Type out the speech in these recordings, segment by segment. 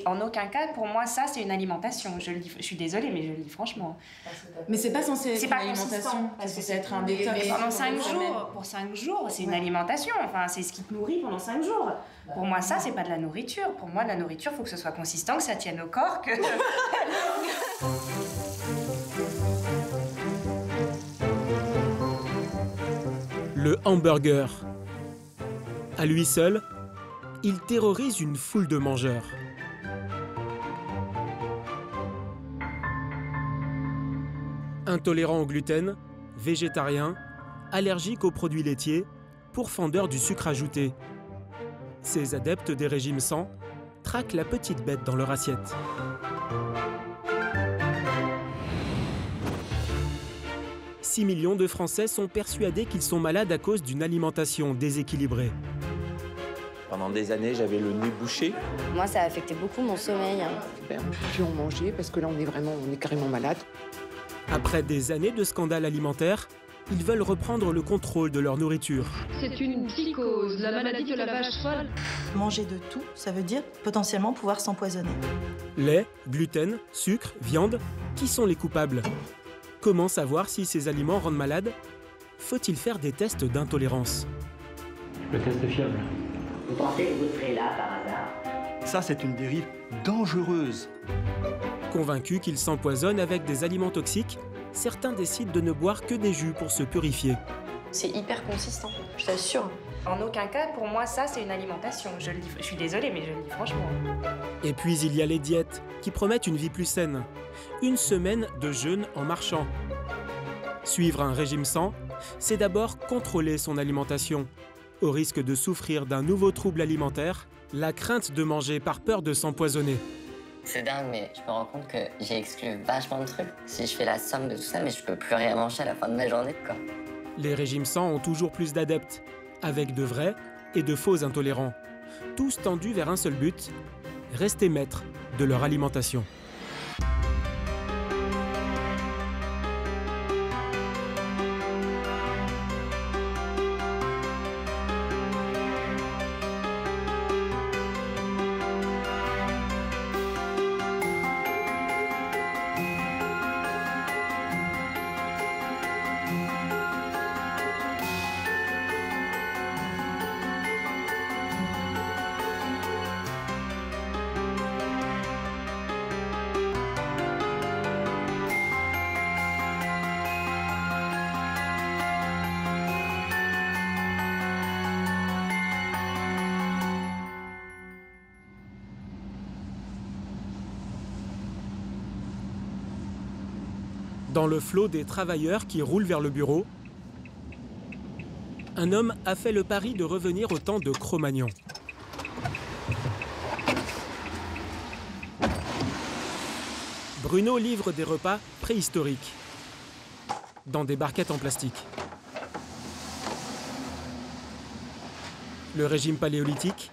En aucun cas, pour moi, ça, c'est une alimentation. Je suis désolée, mais je le dis franchement. Mais c'est pas censé être une alimentation, parce que c'est être un détox. Pendant 5 jours, pour 5 jours, c'est une alimentation. Enfin, c'est ce qui te nourrit pendant 5 jours. Pour moi, ça, c'est pas de la nourriture. Pour moi, la nourriture, il faut que ce soit consistant, que ça tienne au corps, que... Le hamburger. À lui seul, il terrorise une foule de mangeurs. Intolérant au gluten, végétarien, allergique aux produits laitiers, pourfendeur du sucre ajouté. Ces adeptes des régimes sans traquent la petite bête dans leur assiette. « 6 millions de Français sont persuadés qu'ils sont malades à cause d'une alimentation déséquilibrée. Pendant des années, j'avais le nez bouché. Moi, ça a affecté beaucoup mon sommeil. On ne peut plus en manger parce que là, on est carrément malade. Après des années de scandales alimentaires, ils veulent reprendre le contrôle de leur nourriture. C'est une psychose, la maladie de la vache folle. Manger de tout, ça veut dire potentiellement pouvoir s'empoisonner. Lait, gluten, sucre, viande, qui sont les coupables? Comment savoir si ces aliments rendent malade? Faut-il faire des tests d'intolérance? Le test est fiable. Vous pensez que vous serez là par hasard? Ça, c'est une dérive dangereuse. Convaincus qu'ils s'empoisonnent avec des aliments toxiques, certains décident de ne boire que des jus pour se purifier. C'est hyper consistant, je t'assure. En aucun cas, pour moi, ça, c'est une alimentation. Je suis désolée, mais je le dis franchement. Et puis, il y a les diètes, qui promettent une vie plus saine. Une semaine de jeûne en marchant. Suivre un régime sans, c'est d'abord contrôler son alimentation. Au risque de souffrir d'un nouveau trouble alimentaire, la crainte de manger par peur de s'empoisonner. C'est dingue, mais je me rends compte que j'ai exclu vachement de trucs. Si je fais la somme de tout ça, mais je peux plus rien manger à la fin de ma journée, quoi. Les régimes sans ont toujours plus d'adeptes, avec de vrais et de faux intolérants. Tous tendus vers un seul but, rester maîtres de leur alimentation. Dans le flot des travailleurs qui roulent vers le bureau, un homme a fait le pari de revenir au temps de Cro-Magnon. Bruno livre des repas préhistoriques, dans des barquettes en plastique. Le régime paléolithique,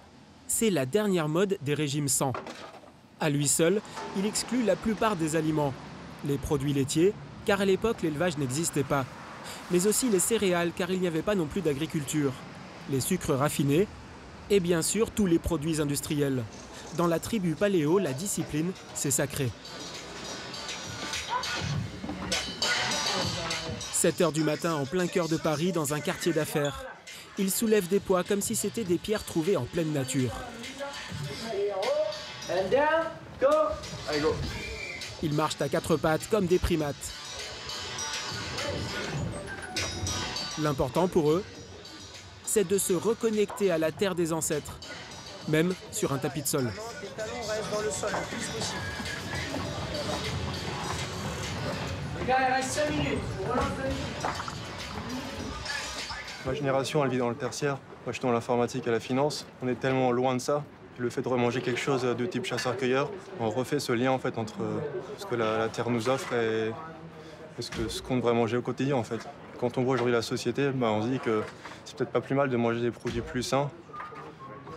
c'est la dernière mode des régimes sans. À lui seul, il exclut la plupart des aliments, les produits laitiers, car à l'époque l'élevage n'existait pas, mais aussi les céréales, car il n'y avait pas non plus d'agriculture, les sucres raffinés, et bien sûr tous les produits industriels. Dans la tribu paléo, la discipline, c'est sacré. 7 h du matin en plein cœur de Paris, dans un quartier d'affaires. Ils soulèvent des poids comme si c'était des pierres trouvées en pleine nature. Ils marchent à 4 pattes comme des primates. L'important pour eux, c'est de se reconnecter à la terre des ancêtres, même sur un tapis de sol. Les talons restent dans le sol le plus possible. Les gars, il reste 5 minutes. On relance 2 minutes. Ma génération, elle vit dans le tertiaire. Moi, je suis dans l'informatique et la finance. On est tellement loin de ça. Le fait de remanger quelque chose de type chasseur-cueilleur, on refait ce lien en fait entre ce que la terre nous offre et ce qu'on devrait manger au quotidien en fait. Quand on voit aujourd'hui la société, on se dit que c'est peut-être pas plus mal de manger des produits plus sains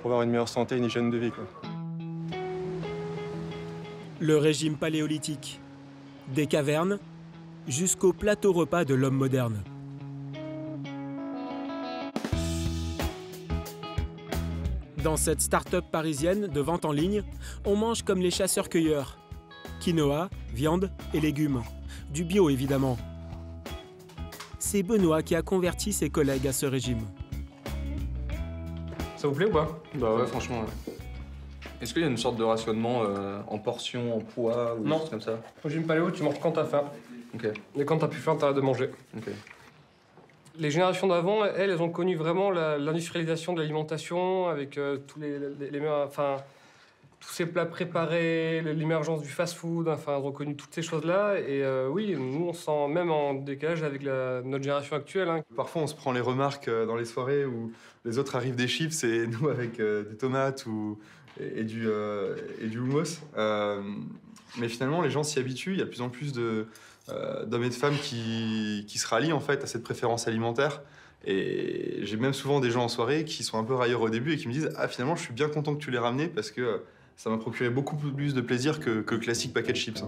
pour avoir une meilleure santé et une hygiène de vie, quoi. Le régime paléolithique, des cavernes jusqu'au plateau repas de l'homme moderne. Dans cette start-up parisienne de vente en ligne, on mange comme les chasseurs-cueilleurs. Quinoa, viande et légumes. Du bio évidemment. C'est Benoît qui a converti ses collègues à ce régime. Ça vous plaît ou pas? Bah ouais, franchement, ouais. Est-ce qu'il y a une sorte de rationnement en portions, en poids ou des choses comme ça? Régime paléo, tu manges quand t'as faim. Ok. Et quand t'as plus faim, t'arrêtes de manger. Ok. Les générations d'avant, elles ont connu vraiment l'industrialisation de l'alimentation avec tous tous ces plats préparés, l'émergence du fast-food, enfin, elles ont connu toutes ces choses-là. Et oui, nous, on se sent même en décalage avec notre génération actuelle. Hein. Parfois, on se prend les remarques dans les soirées où les autres arrivent des chips et nous avec des tomates et du hummus. Mais finalement, les gens s'y habituent. Il y a de plus en plus d'hommes et de femmes qui se rallient en fait à cette préférence alimentaire. Et j'ai même souvent des gens en soirée qui sont un peu railleurs au début et qui me disent « Ah, finalement, je suis bien content que tu l'aies ramené parce que ça m'a procuré beaucoup plus de plaisir que le classique paquet de chips. »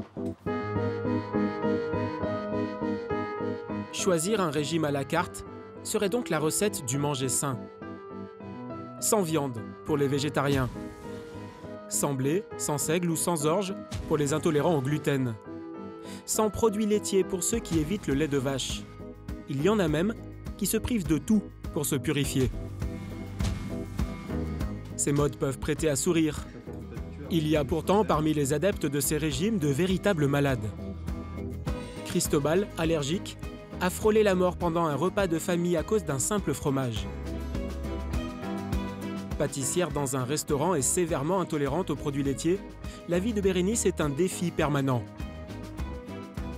Choisir un régime à la carte serait donc la recette du manger sain. Sans viande pour les végétariens. Sans blé, sans seigle ou sans orge pour les intolérants au gluten. Sans produits laitiers pour ceux qui évitent le lait de vache. Il y en a même qui se privent de tout pour se purifier. Ces modes peuvent prêter à sourire. Il y a pourtant parmi les adeptes de ces régimes de véritables malades. Cristobal, allergique, a frôlé la mort pendant un repas de famille à cause d'un simple fromage. Pâtissière dans un restaurant et sévèrement intolérante aux produits laitiers, la vie de Bérénice est un défi permanent.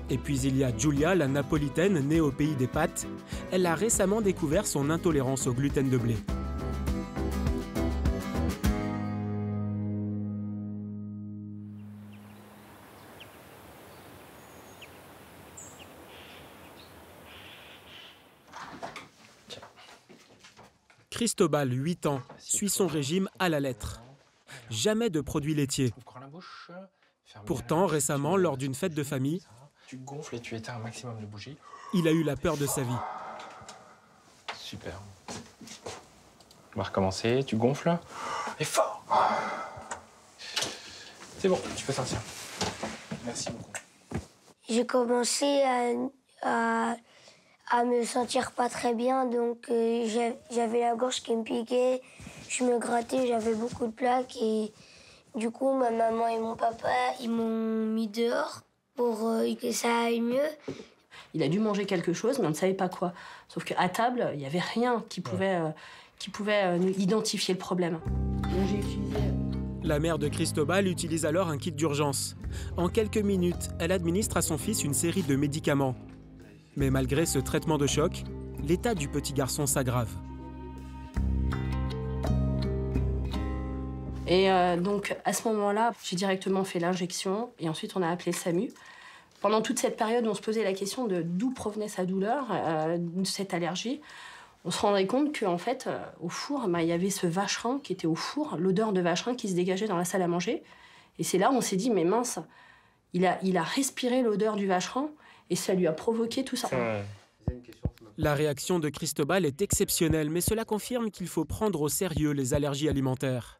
Et puis il y a Giulia, la napolitaine née au pays des pâtes. Elle a récemment découvert son intolérance au gluten de blé. Cristobal, 8 ans, suit son régime à la lettre. Jamais de produits laitiers. Pourtant, récemment, lors d'une fête de famille, tu gonfles et tu éteins un maximum de bougies. Il a eu la peur de sa vie. Super. On va recommencer, tu gonfles. Et fort. C'est bon, tu peux sortir. Merci beaucoup. J'ai commencé à me sentir pas très bien, donc j'avais la gorge qui me piquait, je me grattais, j'avais beaucoup de plaques et du coup ma maman et mon papa ils m'ont mis dehors pour que ça aille mieux. Il a dû manger quelque chose, mais on ne savait pas quoi. Sauf qu'à table, il n'y avait rien qui pouvait identifier le problème. Donc, j'ai utilisé... La mère de Cristobal utilise alors un kit d'urgence. En quelques minutes, elle administre à son fils une série de médicaments. Mais malgré ce traitement de choc, l'état du petit garçon s'aggrave. Et donc, à ce moment-là, j'ai directement fait l'injection et ensuite on a appelé le SAMU. Pendant toute cette période, on se posait la question de d'où provenait sa douleur, cette allergie. On se rendait compte qu'en fait, au four, il y avait ce vacherin qui était au four, l'odeur de vacherin qui se dégageait dans la salle à manger. Et c'est là où on s'est dit, mais mince, il a respiré l'odeur du vacherin et ça lui a provoqué tout ça. La réaction de Cristobal est exceptionnelle, mais cela confirme qu'il faut prendre au sérieux les allergies alimentaires.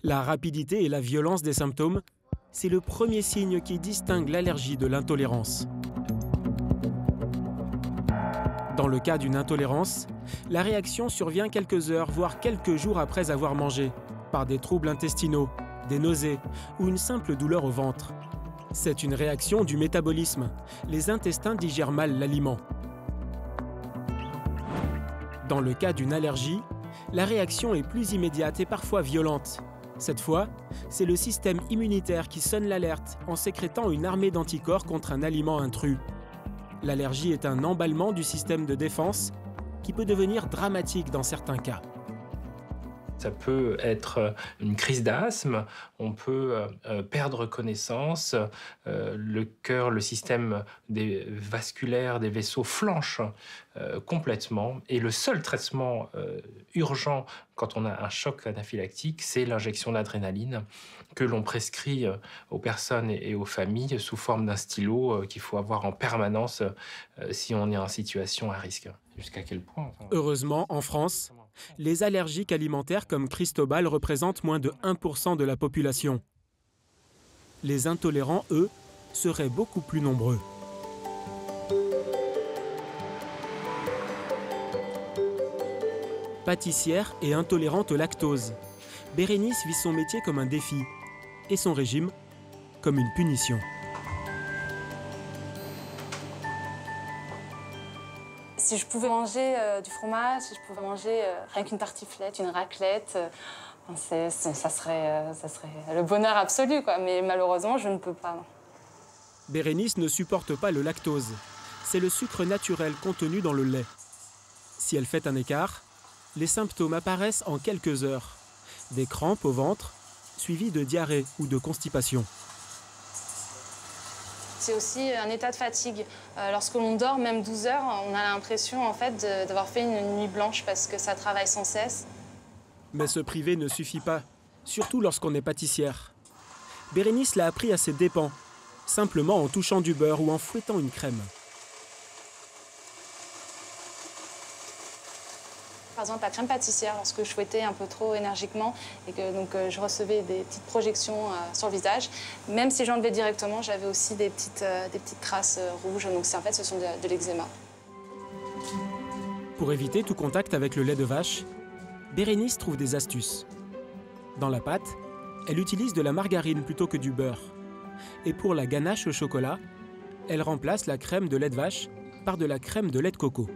La rapidité et la violence des symptômes, c'est le premier signe qui distingue l'allergie de l'intolérance. Dans le cas d'une intolérance, la réaction survient quelques heures, voire quelques jours après avoir mangé, par des troubles intestinaux, des nausées ou une simple douleur au ventre. C'est une réaction du métabolisme. Les intestins digèrent mal l'aliment. Dans le cas d'une allergie, la réaction est plus immédiate et parfois violente. Cette fois, c'est le système immunitaire qui sonne l'alerte en sécrétant une armée d'anticorps contre un aliment intrus. L'allergie est un emballement du système de défense qui peut devenir dramatique dans certains cas. Ça peut être une crise d'asthme, on peut perdre connaissance, le cœur, le système vasculaire des vaisseaux flanche complètement. Et le seul traitement urgent quand on a un choc anaphylactique, c'est l'injection d'adrénaline que l'on prescrit aux personnes et aux familles sous forme d'un stylo qu'il faut avoir en permanence si on est en situation à risque. Jusqu'à quel point Heureusement, en France, les allergiques alimentaires comme Cristobal représentent moins de 1% de la population. Les intolérants, eux, seraient beaucoup plus nombreux. Pâtissière et intolérante au lactose, Bérénice vit son métier comme un défi et son régime comme une punition. Si je pouvais manger du fromage, si je pouvais manger rien qu'une tartiflette, une raclette, ça serait le bonheur absolu, quoi. Mais malheureusement, je ne peux pas. Non. Bérénice ne supporte pas le lactose. C'est le sucre naturel contenu dans le lait. Si elle fait un écart, les symptômes apparaissent en quelques heures. Des crampes au ventre, suivies de diarrhée ou de constipation. C'est aussi un état de fatigue. Lorsque l'on dort, même 12 heures, on a l'impression en fait, d'avoir fait une nuit blanche parce que ça travaille sans cesse. Mais se priver ne suffit pas, surtout lorsqu'on est pâtissière. Bérénice l'a appris à ses dépens, simplement en touchant du beurre ou en fouettant une crème. Par exemple, la crème pâtissière, lorsque je fouettais un peu trop énergiquement et que donc, je recevais des petites projections sur le visage, même si j'enlevais directement, j'avais aussi des petites traces rouges. Donc en fait, ce sont de l'eczéma. Pour éviter tout contact avec le lait de vache, Bérénice trouve des astuces. Dans la pâte, elle utilise de la margarine plutôt que du beurre. Et pour la ganache au chocolat, elle remplace la crème de lait de vache par de la crème de lait de coco.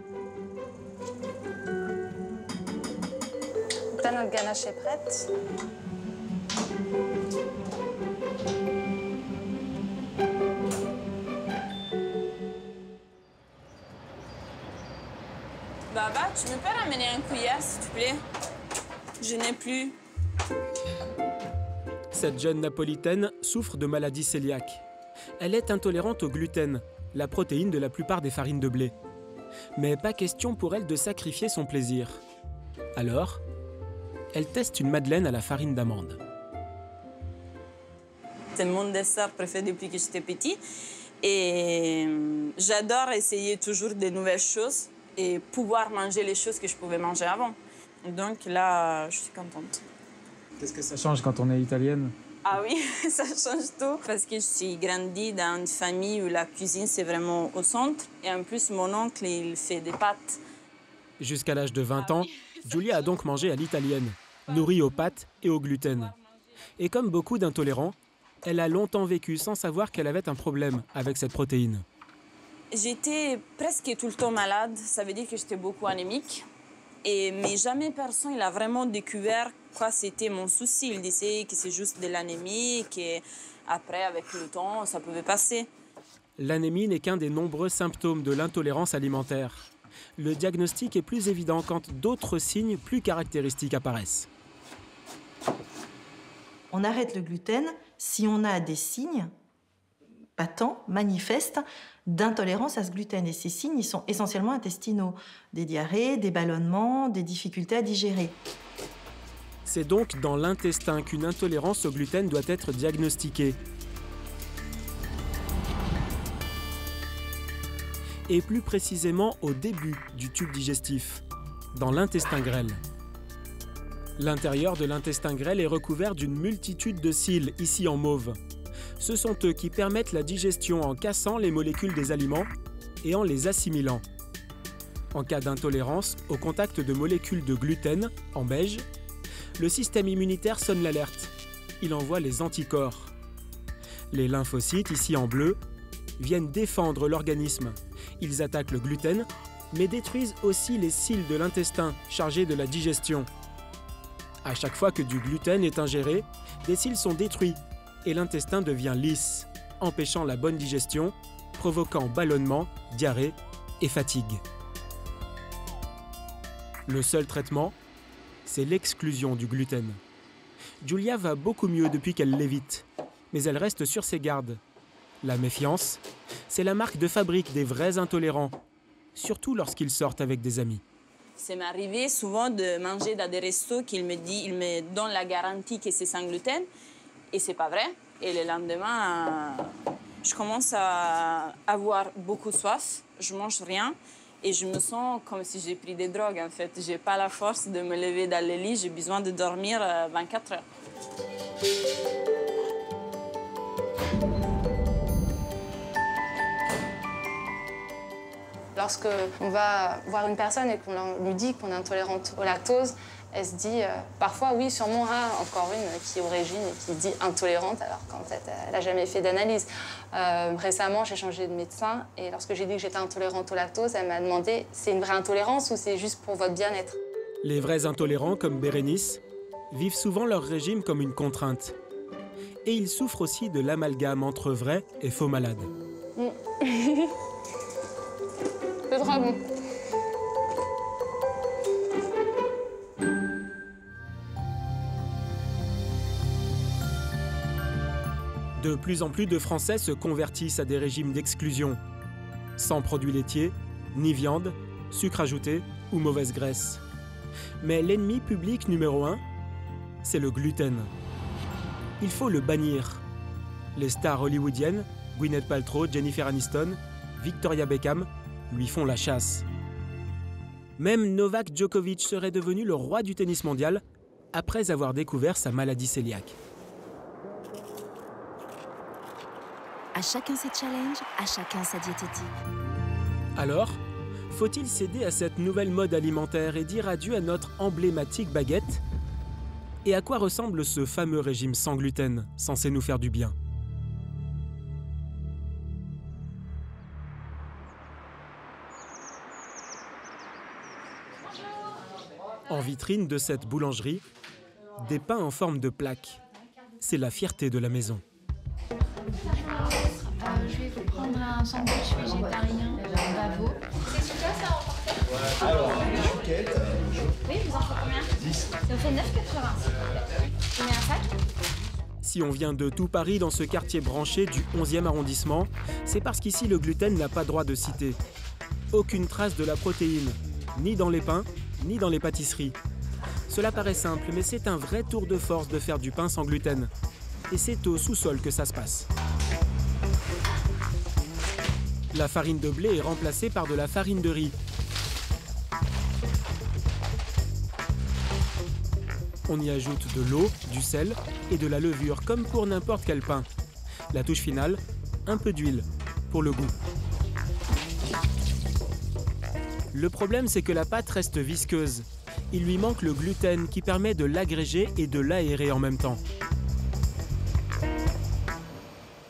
Là, notre ganache est prête. Baba, tu me peux ramener une cuillère, s'il te plaît? Je n'ai plus. Cette jeune napolitaine souffre de maladie cœliaque. Elle est intolérante au gluten, la protéine de la plupart des farines de blé. Mais pas question pour elle de sacrifier son plaisir. Alors, elle teste une madeleine à la farine d'amande. C'est mon dessert préféré depuis que j'étais petite. Et j'adore essayer toujours de nouvelles choses et pouvoir manger les choses que je pouvais manger avant. Donc là, je suis contente. Qu'est-ce que ça change quand on est italienne? Ah oui, ça change tout. Parce que je suis grandie dans une famille où la cuisine, c'est vraiment au centre. Et en plus, mon oncle, il fait des pâtes. Jusqu'à l'âge de 20 ans, Giulia a donc mangé à l'italienne, nourrie aux pâtes et au gluten. Et comme beaucoup d'intolérants, elle a longtemps vécu sans savoir qu'elle avait un problème avec cette protéine. J'étais presque tout le temps malade, ça veut dire que j'étais beaucoup anémique. Mais jamais personne n'a vraiment découvert quoi c'était mon souci. Il disait que c'est juste de l'anémie, qu'après, avec le temps, ça pouvait passer. L'anémie n'est qu'un des nombreux symptômes de l'intolérance alimentaire. Le diagnostic est plus évident quand d'autres signes plus caractéristiques apparaissent. On arrête le gluten si on a des signes patents, manifestes, d'intolérance à ce gluten. Et ces signes, ils sont essentiellement intestinaux. Des diarrhées, des ballonnements, des difficultés à digérer. C'est donc dans l'intestin qu'une intolérance au gluten doit être diagnostiquée. Et plus précisément au début du tube digestif, dans l'intestin grêle. L'intérieur de l'intestin grêle est recouvert d'une multitude de cils, ici en mauve. Ce sont eux qui permettent la digestion en cassant les molécules des aliments et en les assimilant. En cas d'intolérance au contact de molécules de gluten, en beige, le système immunitaire sonne l'alerte. Il envoie les anticorps. Les lymphocytes, ici en bleu, viennent défendre l'organisme. Ils attaquent le gluten, mais détruisent aussi les cils de l'intestin chargés de la digestion. À chaque fois que du gluten est ingéré, des cils sont détruits et l'intestin devient lisse, empêchant la bonne digestion, provoquant ballonnement, diarrhée et fatigue. Le seul traitement, c'est l'exclusion du gluten. Giulia va beaucoup mieux depuis qu'elle l'évite, mais elle reste sur ses gardes. La méfiance, c'est la marque de fabrique des vrais intolérants, surtout lorsqu'ils sortent avec des amis. Ça m'est arrivé souvent de manger dans des restos qu'il me donne la garantie que c'est sans gluten. Et c'est pas vrai. Et le lendemain, je commence à avoir beaucoup soif. Je mange rien. Et je me sens comme si j'ai pris des drogues, en fait. J'ai pas la force de me lever dans le lit. J'ai besoin de dormir 24 heures. Lorsqu'on va voir une personne et qu'on lui dit qu'on est intolérante au lactose, elle se dit parfois, oui, sûrement, encore une qui est au régime et qui dit intolérante, alors qu'en fait, elle n'a jamais fait d'analyse. Récemment, j'ai changé de médecin et lorsque j'ai dit que j'étais intolérante au lactose, elle m'a demandé c'est une vraie intolérance ou c'est juste pour votre bien-être? Les vrais intolérants, comme Bérénice, vivent souvent leur régime comme une contrainte. Et ils souffrent aussi de l'amalgame entre vrais et faux malades. C'est très bon. De plus en plus de Français se convertissent à des régimes d'exclusion, sans produits laitiers, ni viande, sucre ajouté ou mauvaise graisse. Mais l'ennemi public numéro 1, c'est le gluten. Il faut le bannir. Les stars hollywoodiennes, Gwyneth Paltrow, Jennifer Aniston, Victoria Beckham, lui font la chasse. Même Novak Djokovic serait devenu le roi du tennis mondial après avoir découvert sa maladie cœliaque. À chacun ses challenges, à chacun sa diététique. Alors, faut-il céder à cette nouvelle mode alimentaire et dire adieu à notre emblématique baguette? Et à quoi ressemble ce fameux régime sans gluten, censé nous faire du bien? En vitrine de cette boulangerie, des pains en forme de plaque. C'est la fierté de la maison. Je vais vous prendre un sandwich végétarien Bavo. C'est celui-là, ça a emporté? Alors, les chouquettes. Oui, vous en faites combien? 10. Ça vous fait 9,80. Combien un sac? Si on vient de tout Paris dans ce quartier branché du 11e arrondissement, c'est parce qu'ici le gluten n'a pas droit de cité. Aucune trace de la protéine, ni dans les pains, ni dans les pâtisseries. Cela paraît simple, mais c'est un vrai tour de force de faire du pain sans gluten. Et c'est au sous-sol que ça se passe. La farine de blé est remplacée par de la farine de riz. On y ajoute de l'eau, du sel et de la levure, comme pour n'importe quel pain. La touche finale, un peu d'huile, pour le goût. Le problème, c'est que la pâte reste visqueuse. Il lui manque le gluten qui permet de l'agréger et de l'aérer en même temps.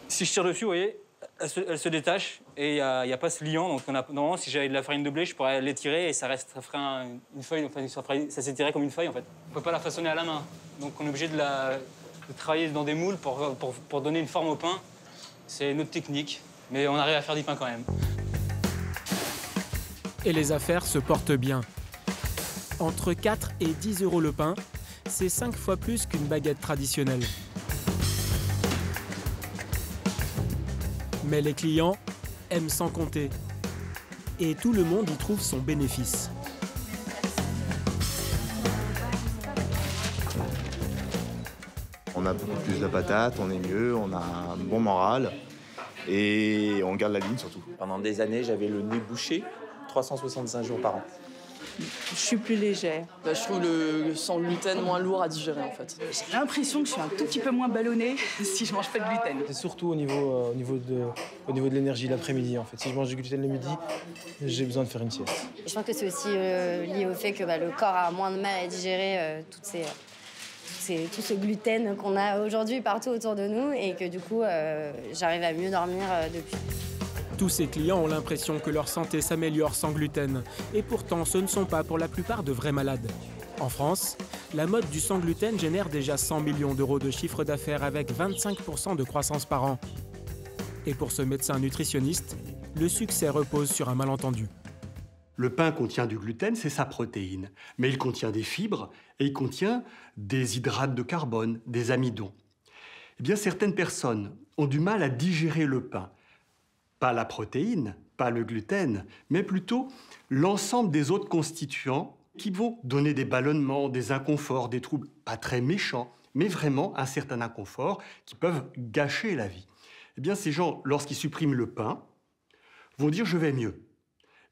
Si je tire dessus, vous voyez, elle se détache et il n'y a pas ce liant. Donc normalement, si j'avais de la farine de blé, je pourrais l'étirer et ça ferait une feuille. Enfin, ça s'étirerait comme une feuille en fait. On ne peut pas la façonner à la main. Donc on est obligé de travailler dans des moules pour donner une forme au pain. C'est une autre technique, mais on arrive à faire du pain quand même. Et les affaires se portent bien. Entre 4 et 10 € le pain, c'est 5 fois plus qu'une baguette traditionnelle. Mais les clients aiment sans compter. Et tout le monde y trouve son bénéfice. On a beaucoup plus de patates, on est mieux, on a un bon moral et on garde la ligne surtout. Pendant des années, j'avais le nez bouché 365 jours par an. Je suis plus légère. Je trouve le sans gluten moins lourd à digérer en fait. J'ai l'impression que je suis un tout petit peu moins ballonnée si je mange pas de gluten. C'est surtout au niveau de l'énergie l'après-midi en fait. Si je mange du gluten le midi, j'ai besoin de faire une sieste. Je pense que c'est aussi lié au fait que le corps a moins de mal à digérer tout ce gluten qu'on a aujourd'hui partout autour de nous et que du coup, j'arrive à mieux dormir depuis. Tous ces clients ont l'impression que leur santé s'améliore sans gluten. Et pourtant, ce ne sont pas pour la plupart de vrais malades. En France, la mode du sans gluten génère déjà 100 millions d'euros de chiffre d'affaires avec 25% de croissance par an. Et pour ce médecin nutritionniste, le succès repose sur un malentendu. Le pain contient du gluten, c'est sa protéine. Mais il contient des fibres et il contient des hydrates de carbone, des amidons. Eh bien, certaines personnes ont du mal à digérer le pain. pas la protéine, pas le gluten, mais plutôt l'ensemble des autres constituants qui vont donner des ballonnements, des inconforts, des troubles pas très méchants, mais vraiment un certain inconfort qui peuvent gâcher la vie. Eh bien, ces gens, lorsqu'ils suppriment le pain, vont dire « je vais mieux ».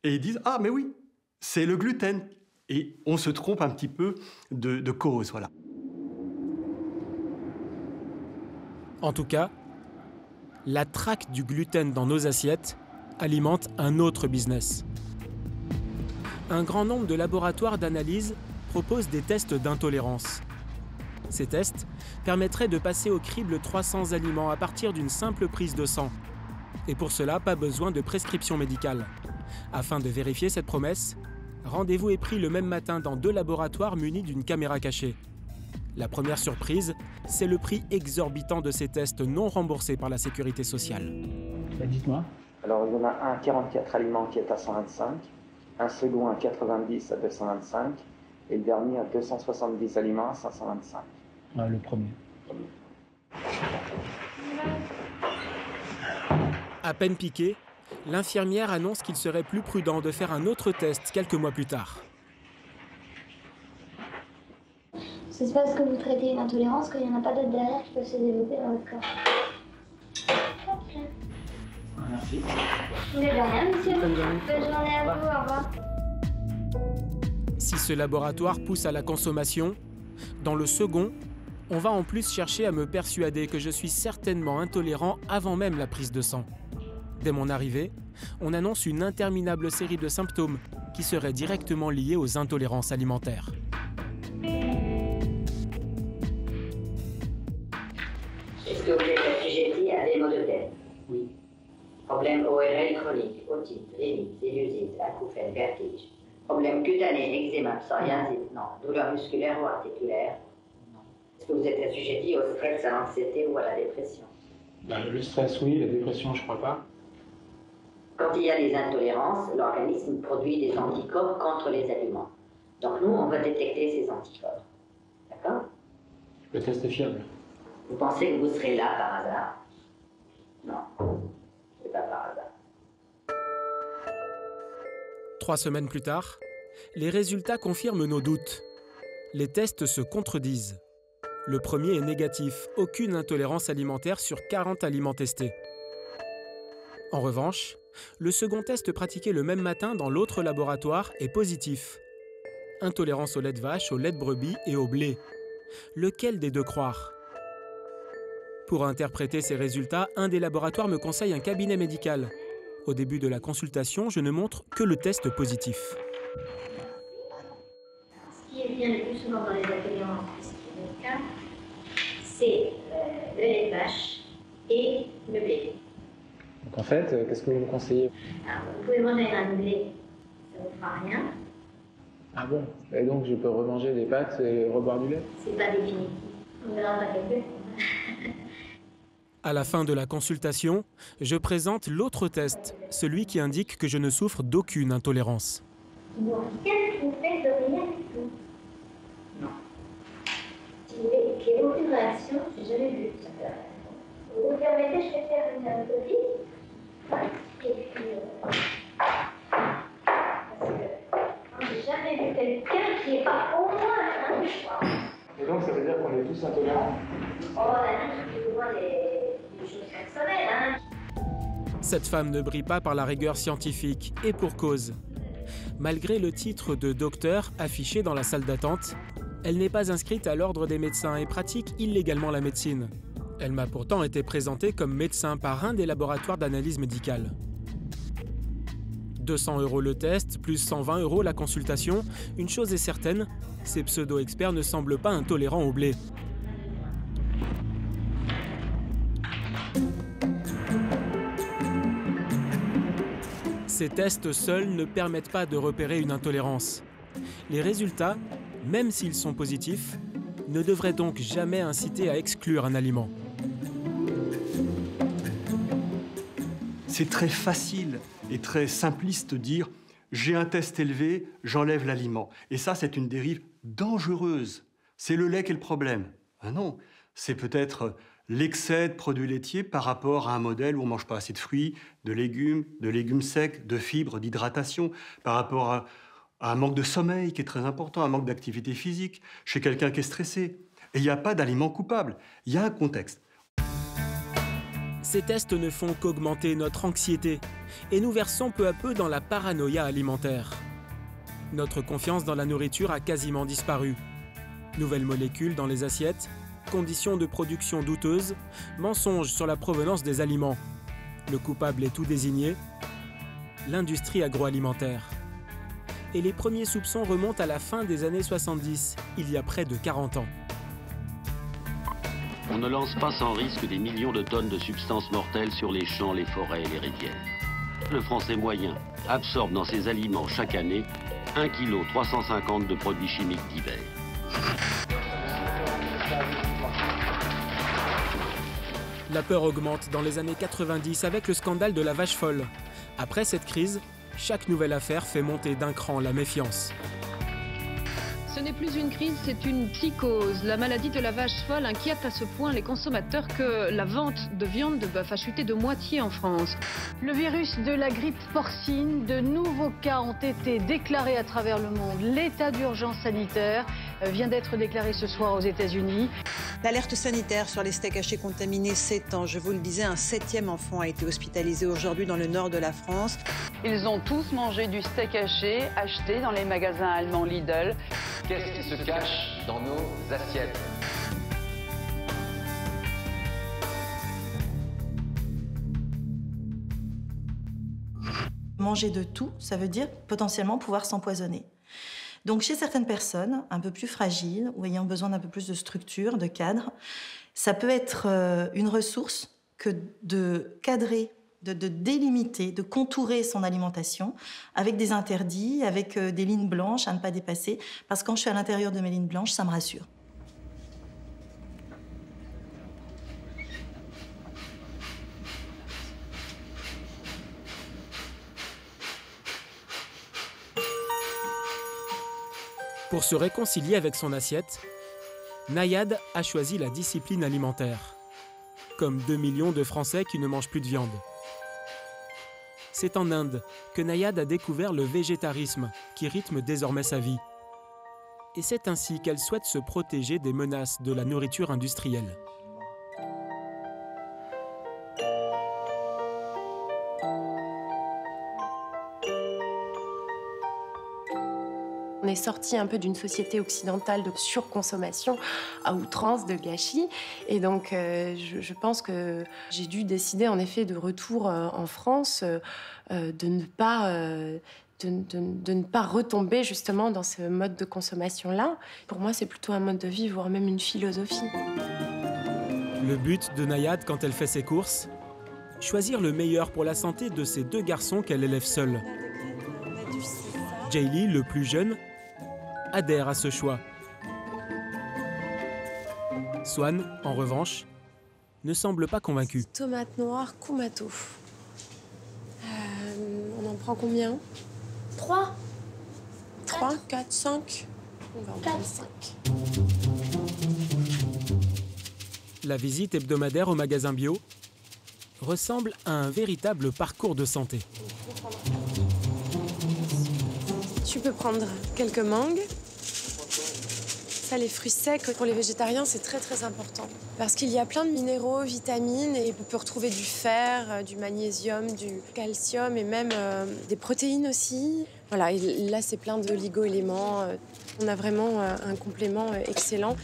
Et ils disent « ah, mais oui, c'est le gluten ». Et on se trompe un petit peu de cause, voilà. En tout cas, la traque du gluten dans nos assiettes alimente un autre business. Un grand nombre de laboratoires d'analyse proposent des tests d'intolérance. Ces tests permettraient de passer au crible 300 aliments à partir d'une simple prise de sang. Et pour cela, pas besoin de prescription médicale. Afin de vérifier cette promesse, rendez-vous est pris le même matin dans 2 laboratoires munis d'une caméra cachée. La première surprise, c'est le prix exorbitant de ces tests non remboursés par la sécurité sociale. Dites-moi. Alors, il y en a un à 44 aliments qui est à 125, un second à 90 à 225, et le dernier à 270 aliments à 525. Ah, le premier. À peine piqué, l'infirmière annonce qu'il serait plus prudent de faire un autre test quelques mois plus tard. C'est parce que vous traitez une intolérance qu'il n'y en a pas d'autres derrière qui peuvent se développer dans votre corps. Ok. Merci. De rien, monsieur. Bonne journée à vous, au revoir. Si ce laboratoire pousse à la consommation, dans le second, on va en plus chercher à me persuader que je suis certainement intolérant avant même la prise de sang. Dès mon arrivée, on annonce une interminable série de symptômes qui seraient directement liés aux intolérances alimentaires. Est-ce que vous êtes assujetti à des maux de tête? Oui. Problème ORL chronique, otite, rhinite, cellulite, acouphène, vertige. Problème cutané, eczéma, psoriasis, non. Douleur musculaire ou articulaire? Non. Est-ce que vous êtes assujetti au stress, à l'anxiété ou à la dépression? Le stress, oui. La dépression, je crois pas. Quand il y a des intolérances, l'organisme produit des anticorps contre les aliments. Donc nous, on va détecter ces anticorps. D'accord? Le test est fiable. Vous pensez que vous serez là par hasard? Non, c'est pas par hasard. 3 semaines plus tard, les résultats confirment nos doutes. Les tests se contredisent. Le premier est négatif, aucune intolérance alimentaire sur 40 aliments testés. En revanche, le second test pratiqué le même matin dans l'autre laboratoire est positif. Intolérance au lait de vache, au lait de brebis et au blé. Lequel des deux croire ? Pour interpréter ces résultats, un des laboratoires me conseille un cabinet médical. Au début de la consultation, je ne montre que le test positif. Ce qui revient le plus souvent dans les intolérances, c'est le lait de vache et le blé. Donc en fait, qu'est-ce que vous me conseillez? Alors, vous pouvez manger un blé, ça ne vous fera rien. Ah bon? Et donc je peux remanger des pâtes et reboire du lait? C'est pas définitif. On verra pas quelque chose. À la fin de la consultation, je présente l'autre test, celui qui indique que je ne souffre d'aucune intolérance. Bon, qu'est-ce qui vous fait de rien du tout? Non. Si vous voulez qu'il y ait aucune réaction, j'ai jamais vu ça faire. Vous me permettez, je vais faire une copie. Et puis, parce que j'ai jamais vu quelqu'un qui est pas au moins un choix. Et donc ça veut dire qu'on est tous intolérants? Oh, on a tous plus ou moins des choses personnelles, hein. Cette femme ne brille pas par la rigueur scientifique, et pour cause. Malgré le titre de docteur affiché dans la salle d'attente, elle n'est pas inscrite à l'ordre des médecins et pratique illégalement la médecine. Elle m'a pourtant été présentée comme médecin par un des laboratoires d'analyse médicale. 200 € le test, plus 120 € la consultation. Une chose est certaine, ces pseudo-experts ne semblent pas intolérants au blé. Ces tests seuls ne permettent pas de repérer une intolérance. Les résultats, même s'ils sont positifs, ne devraient donc jamais inciter à exclure un aliment. C'est très facile et très simpliste de dire « j'ai un test élevé, j'enlève l'aliment ». Et ça, c'est une dérive dangereuse. C'est le lait qui est le problème. Ah non, c'est peut-être l'excès de produits laitiers par rapport à un modèle où on ne mange pas assez de fruits, de légumes secs, de fibres, d'hydratation, par rapport à un manque de sommeil qui est très important, un manque d'activité physique, chez quelqu'un qui est stressé. Et il n'y a pas d'aliment coupable, il y a un contexte. Ces tests ne font qu'augmenter notre anxiété et nous versons peu à peu dans la paranoïa alimentaire. Notre confiance dans la nourriture a quasiment disparu. Nouvelles molécules dans les assiettes, conditions de production douteuses, mensonges sur la provenance des aliments. Le coupable est tout désigné, l'industrie agroalimentaire. Et les premiers soupçons remontent à la fin des années 70, il y a près de 40 ans. On ne lance pas sans risque des millions de tonnes de substances mortelles sur les champs, les forêts et les rivières. Le Français moyen absorbe dans ses aliments chaque année 1,350 kg de produits chimiques divers. La peur augmente dans les années 90 avec le scandale de la vache folle. Après cette crise, chaque nouvelle affaire fait monter d'un cran la méfiance. Ce n'est plus une crise, c'est une psychose. La maladie de la vache folle inquiète à ce point les consommateurs que la vente de viande de bœuf a chuté de moitié en France. Le virus de la grippe porcine, de nouveaux cas ont été déclarés à travers le monde. L'état d'urgence sanitaire vient d'être déclaré ce soir aux États-Unis. L'alerte sanitaire sur les steaks hachés contaminés s'étend. Je vous le disais, un 7e enfant a été hospitalisé aujourd'hui dans le nord de la France. Ils ont tous mangé du steak haché acheté dans les magasins allemands Lidl. Qu'est-ce qui se cache dans nos assiettes? Manger de tout, ça veut dire potentiellement pouvoir s'empoisonner. Donc chez certaines personnes un peu plus fragiles ou ayant besoin d'un peu plus de structure, de cadre, ça peut être une ressource que de cadrer, de délimiter, de contourer son alimentation avec des interdits, avec des lignes blanches à ne pas dépasser, parce que quand je suis à l'intérieur de mes lignes blanches, ça me rassure. Pour se réconcilier avec son assiette, Nayad a choisi la discipline alimentaire, comme 2 millions de Français qui ne mangent plus de viande. C'est en Inde que Nayad a découvert le végétarisme qui rythme désormais sa vie. Et c'est ainsi qu'elle souhaite se protéger des menaces de la nourriture industrielle. On est sorti un peu d'une société occidentale de surconsommation à outrance, de gâchis. Et donc, je pense que j'ai dû décider, en effet, de retour en France, de ne pas retomber justement dans ce mode de consommation-là. Pour moi, c'est plutôt un mode de vie, voire même une philosophie. Le but de Nayad, quand elle fait ses courses, choisir le meilleur pour la santé de ces 2 garçons qu'elle élève seule. Jaylee, le plus jeune, adhère à ce choix. Swan, en revanche, ne semble pas convaincue. Tomate noire, kumato. On en prend combien? 3. 3, 4, 5. On va en prendre 5. La visite hebdomadaire au magasin bio ressemble à un véritable parcours de santé. Tu peux prendre quelques mangues. Ça, les fruits secs, pour les végétariens, c'est très très important. Parce qu'il y a plein de minéraux, vitamines, et on peut retrouver du fer, du magnésium, du calcium et même des protéines aussi. Voilà, et là, c'est plein d'oligo-éléments. On a vraiment un complément excellent.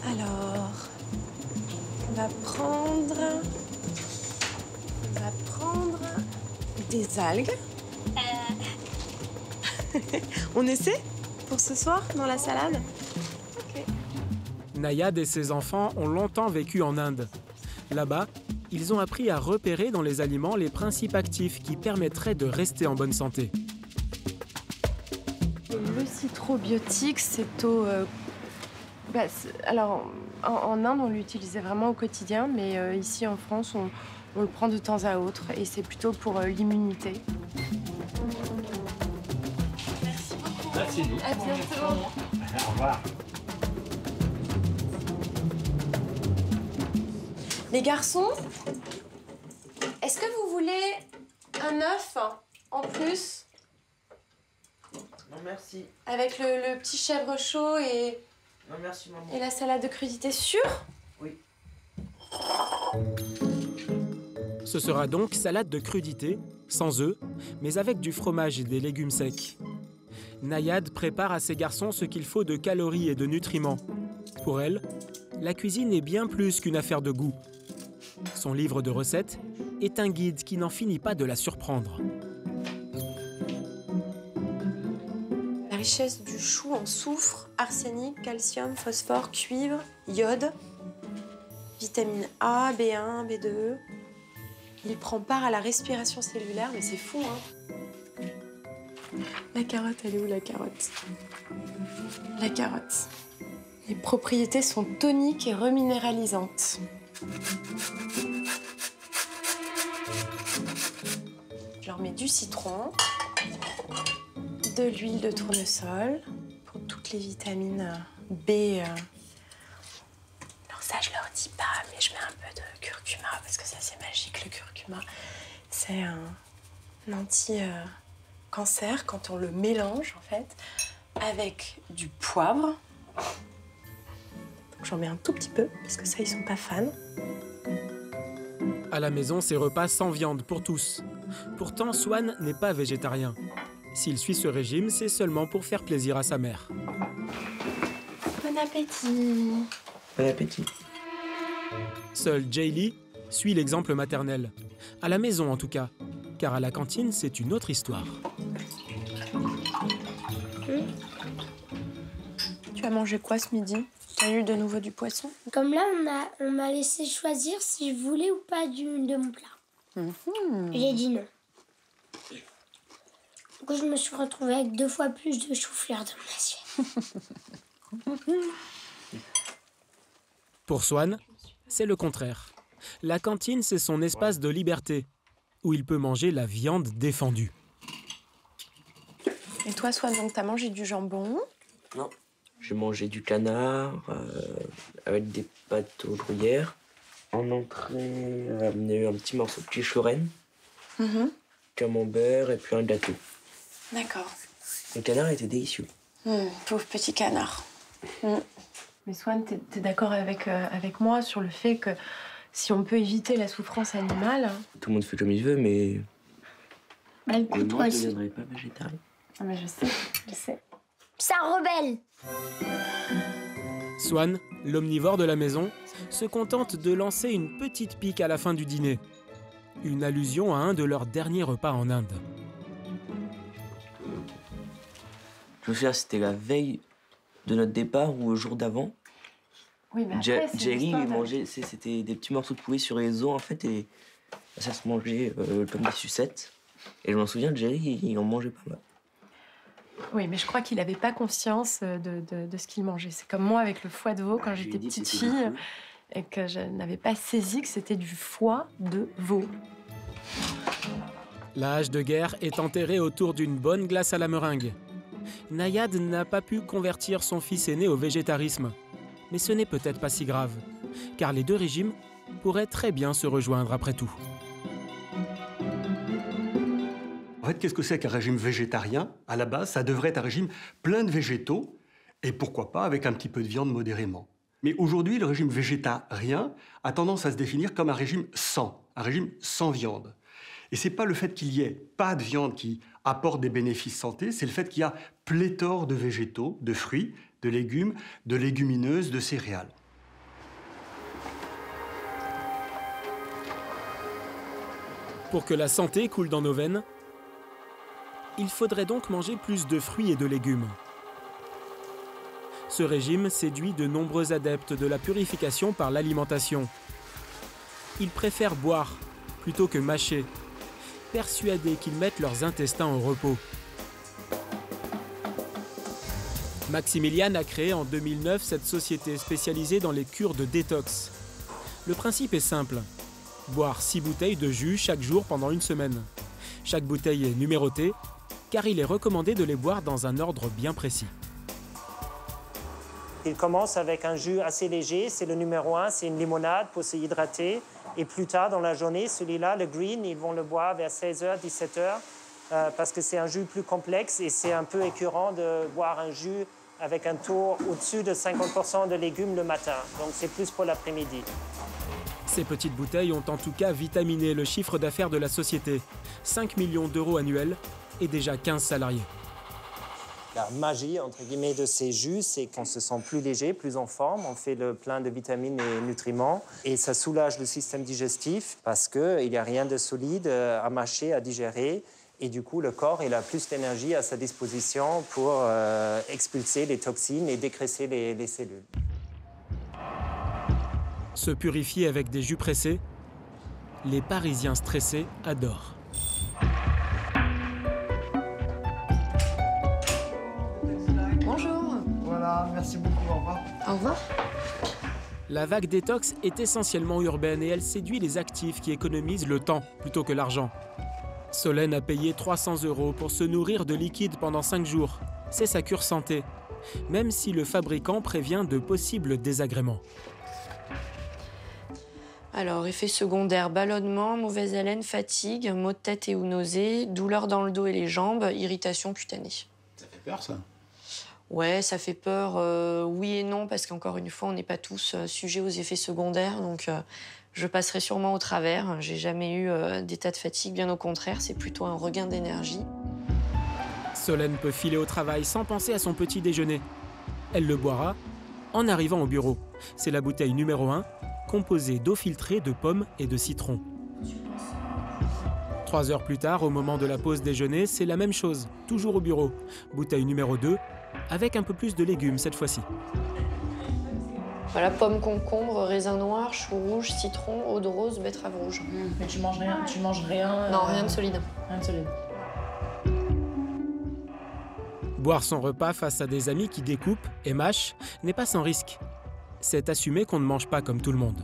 Alors, on va prendre des algues. On essaie pour ce soir dans la salade? Okay. Nayad et ses enfants ont longtemps vécu en Inde. Là-bas, ils ont appris à repérer dans les aliments les principes actifs qui permettraient de rester en bonne santé. Le citrobiotique, c'est alors, en Inde, on l'utilisait vraiment au quotidien, mais ici en France, on le prend de temps à autre et c'est plutôt pour l'immunité. Merci beaucoup. À bientôt. Au revoir. Les garçons, est-ce que vous voulez un œuf en plus? Non, merci. Avec le petit chèvre chaud et... Non, merci, maman. Et la salade de crudité sûre? Oui. Ce sera donc salade de crudité, sans œufs, mais avec du fromage et des légumes secs. Nayade prépare à ses garçons ce qu'il faut de calories et de nutriments. Pour elle, la cuisine est bien plus qu'une affaire de goût. Son livre de recettes est un guide qui n'en finit pas de la surprendre. La richesse du chou en soufre, arsenic, calcium, phosphore, cuivre, iode, vitamine A, B1, B2. Il prend part à la respiration cellulaire, mais c'est fou, hein. La carotte, elle est où, la carotte? La carotte. Les propriétés sont toniques et reminéralisantes. Je leur mets du citron, de l'huile de tournesol pour toutes les vitamines B. Alors ça, je leur dis pas, mais je mets un peu de curcuma parce que ça, c'est magique, le curcuma. C'est un anti-cancer quand on le mélange, en fait, avec du poivre. Donc j'en mets un tout petit peu parce que ça, ils sont pas fans. À la maison, c'est repas sans viande pour tous. Pourtant, Swan n'est pas végétarien. S'il suit ce régime, c'est seulement pour faire plaisir à sa mère. Bon appétit. Bon appétit. Seule Jaylee suit l'exemple maternel. À la maison, en tout cas. Car à la cantine, c'est une autre histoire. Tu as mangé quoi ce midi? T'as eu de nouveau du poisson? Comme là, on m'a laissé choisir si je voulais ou pas de mon plat. J'ai dit non. Du coup, je me suis retrouvée avec 2 fois plus de chou-fleur dans mon assiette. Pour Swan, c'est le contraire. La cantine, c'est son espace de liberté, où il peut manger la viande défendue. Et toi, Swan, donc t'as mangé du jambon? Non. J'ai mangé du canard avec des pâtes au gruyère. En entrée, il y a eu un petit morceau de quiche Lorraine, camembert et puis un gâteau. D'accord. Le canard était délicieux. Pauvre petit canard. Mais Swan, t'es d'accord avec moi sur le fait que si on peut éviter la souffrance animale... Tout le monde fait comme il veut, mais... Bah, écoute, moi, je ne deviendrai pas végétarien. Ah, mais je sais. C'est un rebelle. Swan, l'omnivore de la maison, se contente de lancer une petite pique à la fin du dîner. Une allusion à un de leurs derniers repas en Inde. Je me souviens, c'était la veille de notre départ ou le jour d'avant. Oui, mais après, Jerry, il mangeait, c'était des petits morceaux de poulet sur les os, en fait, et ça se mangeait comme des sucettes. Et je m'en souviens, Jerry, il en mangeait pas mal. Oui, mais je crois qu'il n'avait pas conscience de ce qu'il mangeait. C'est comme moi avec le foie de veau quand j'étais petite fille et que je n'avais pas saisi que c'était du foie de veau. La hache de guerre est enterrée autour d'une bonne glace à la meringue. Nayade n'a pas pu convertir son fils aîné au végétarisme. Mais ce n'est peut-être pas si grave, car les deux régimes pourraient très bien se rejoindre après tout. En fait, qu'est-ce que c'est qu'un régime végétarien? À la base, ça devrait être un régime plein de végétaux, et pourquoi pas avec un petit peu de viande modérément. Mais aujourd'hui, le régime végétarien a tendance à se définir comme un régime sans viande. Et c'est pas le fait qu'il y ait pas de viande qui apporte des bénéfices santé, c'est le fait qu'il y a pléthore de végétaux, de fruits, de légumes, de légumineuses, de céréales. Pour que la santé coule dans nos veines, il faudrait donc manger plus de fruits et de légumes. Ce régime séduit de nombreux adeptes de la purification par l'alimentation. Ils préfèrent boire plutôt que mâcher, persuadés qu'ils mettent leurs intestins au repos. Maximilian a créé en 2009 cette société spécialisée dans les cures de détox. Le principe est simple. Boire 6 bouteilles de jus chaque jour pendant une semaine. Chaque bouteille est numérotée, car il est recommandé de les boire dans un ordre bien précis. Il commence avec un jus assez léger, c'est le numéro 1, c'est une limonade pour se hydrater. Et plus tard dans la journée, celui-là, le green, ils vont le boire vers 16h, 17h, parce que c'est un jus plus complexe et c'est un peu écœurant de boire un jus avec un taux au-dessus de 50% de légumes le matin. Donc c'est plus pour l'après-midi. Ces petites bouteilles ont en tout cas vitaminé le chiffre d'affaires de la société. 5 millions d'euros annuels et déjà 15 salariés. La magie, entre guillemets, de ces jus, c'est qu'on se sent plus léger, plus en forme. On fait le plein de vitamines et nutriments. Et ça soulage le système digestif parce qu'il n'y a rien de solide à mâcher, à digérer. Et du coup, le corps il a plus d'énergie à sa disposition pour expulser les toxines et dégraisser les cellules. Se purifier avec des jus pressés, les Parisiens stressés adorent. Bonjour. Voilà, merci beaucoup, au revoir. Au revoir. La vague détox est essentiellement urbaine et elle séduit les actifs qui économisent le temps plutôt que l'argent. Solène a payé 300 € pour se nourrir de liquide pendant 5 jours. C'est sa cure santé, même si le fabricant prévient de possibles désagréments. Alors, effets secondaires, ballonnement, mauvaise haleine, fatigue, maux de tête et ou nausées, douleurs dans le dos et les jambes, irritation cutanée. Ça fait peur, ça? Ouais, ça fait peur, oui et non, parce qu'encore une fois, on n'est pas tous sujets aux effets secondaires, donc je passerai sûrement au travers. J'ai jamais eu d'état de fatigue, bien au contraire, c'est plutôt un regain d'énergie. Solène peut filer au travail sans penser à son petit déjeuner. Elle le boira en arrivant au bureau. C'est la bouteille numéro 1, composée d'eau filtrée, de pommes et de citron. 3 heures plus tard, au moment de la pause déjeuner, c'est la même chose, toujours au bureau. Bouteille numéro 2, avec un peu plus de légumes cette fois-ci. Voilà, pommes, concombre, raisin noir, chou rouge, citron, eau de rose, betterave rouge. Mais tu manges rien Non, rien de solide. Rien de solide. Boire son repas face à des amis qui découpent et mâchent n'est pas sans risque. C'est assumer qu'on ne mange pas comme tout le monde.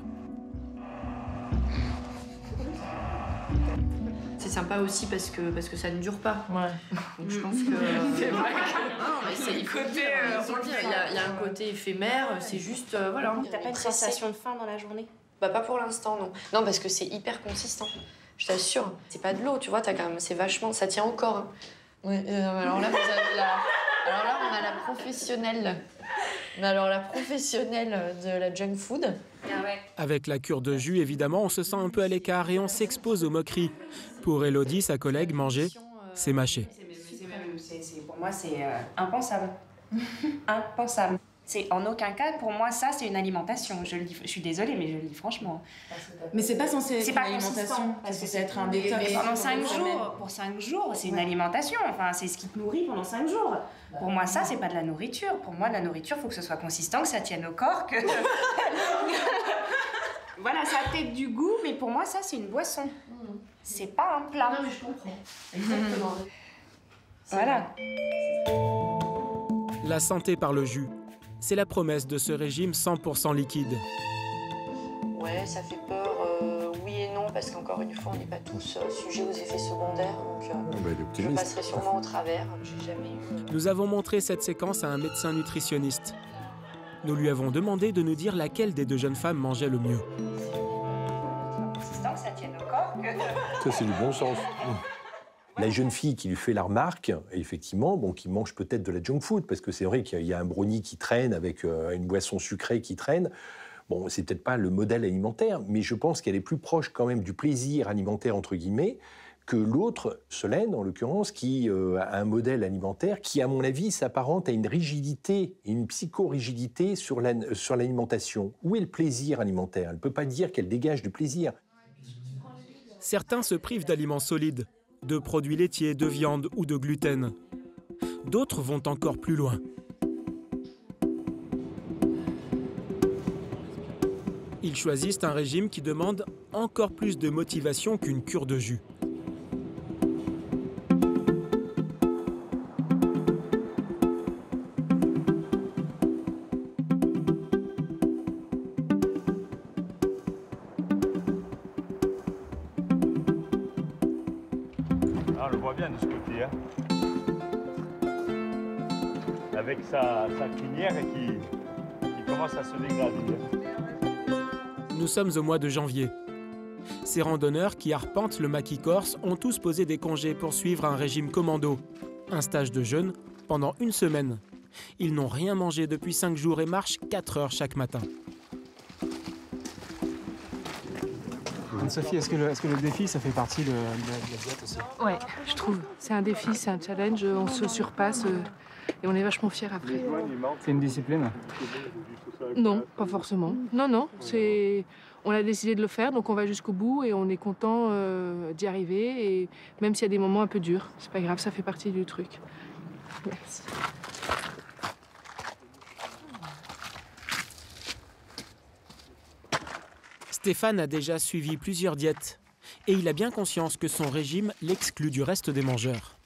C'est sympa aussi parce que ça ne dure pas. Ouais. Donc je pense que... C'est vrai Non, mais c'est le côté... Il y a un côté éphémère, c'est juste... voilà. T'as pas une sensation de faim dans la journée? Bah pas pour l'instant, non. Non, parce que c'est hyper consistant. Je t'assure. C'est pas de l'eau, tu vois, t'as quand même... C'est vachement... Ça tient au corps. Hein. Ouais, alors là, vous avez la... Alors là, on a la professionnelle. Alors la professionnelle de la junk food. Avec la cure de jus, évidemment, on se sent un peu à l'écart et on s'expose aux moqueries. Pour Élodie, sa collègue, manger, c'est mâcher. Pour moi, c'est impensable. Impensable. C'est en aucun cas, pour moi, ça, c'est une alimentation. Je suis désolée, mais je le dis franchement. Mais c'est pas censé être une alimentation, parce que c'est être un détox. Pendant 5 jours, pour 5 jours, c'est une alimentation. Enfin, c'est ce qui te nourrit pendant 5 jours. Pour moi, ça, c'est pas de la nourriture. Pour moi, de la nourriture, il faut que ce soit consistant, que ça tienne au corps, que... Voilà, ça a peut-être du goût, mais pour moi, ça, c'est une boisson. C'est pas un plat. Non, mais je comprends. Exactement. Voilà. La santé par le jus, c'est la promesse de ce régime 100% liquide. Ouais, ça fait peur, oui et non, parce qu'encore une fois, on n'est pas tous sujets aux effets secondaires, donc je passerai sûrement au travers. J'ai jamais eu... Nous avons montré cette séquence à un médecin nutritionniste. Nous lui avons demandé de nous dire laquelle des 2 jeunes femmes mangeait le mieux. Consistant, que ça tienne au corps, que... Ça, c'est du bon sens. La jeune fille qui lui fait la remarque, effectivement, bon, qui mange peut-être de la junk food, parce que c'est vrai qu'il y a un brownie qui traîne avec une boisson sucrée qui traîne. Bon, c'est peut-être pas le modèle alimentaire, mais je pense qu'elle est plus proche quand même du plaisir alimentaire, entre guillemets, que l'autre, Solène, en l'occurrence, qui a un modèle alimentaire qui, à mon avis, s'apparente à une rigidité, une psychorigidité sur l'alimentation. Où est le plaisir alimentaire? Elle ne peut pas dire qu'elle dégage du plaisir. Certains se privent d'aliments solides, de produits laitiers, de viande ou de gluten. D'autres vont encore plus loin. Ils choisissent un régime qui demande encore plus de motivation qu'une cure de jus. Ah, on le voit bien de ce côté, hein. Avec sa crinière commence à se dégrader. Nous sommes au mois de janvier. Ces randonneurs qui arpentent le maquis corse ont tous posé des congés pour suivre un régime commando, un stage de jeûne pendant une semaine. Ils n'ont rien mangé depuis 5 jours et marchent 4 heures chaque matin. Sophie, est-ce que le défi, ça fait partie de la diète aussi? Ouais, je trouve. C'est un défi, c'est un challenge, on se surpasse et on est vachement fiers après. C'est une discipline? Non, pas forcément. Non, on a décidé de le faire, donc on va jusqu'au bout et on est content d'y arriver. Et même s'il y a des moments un peu durs, c'est pas grave, ça fait partie du truc. Merci. Stéphane a déjà suivi plusieurs diètes et il a bien conscience que son régime l'exclut du reste des mangeurs.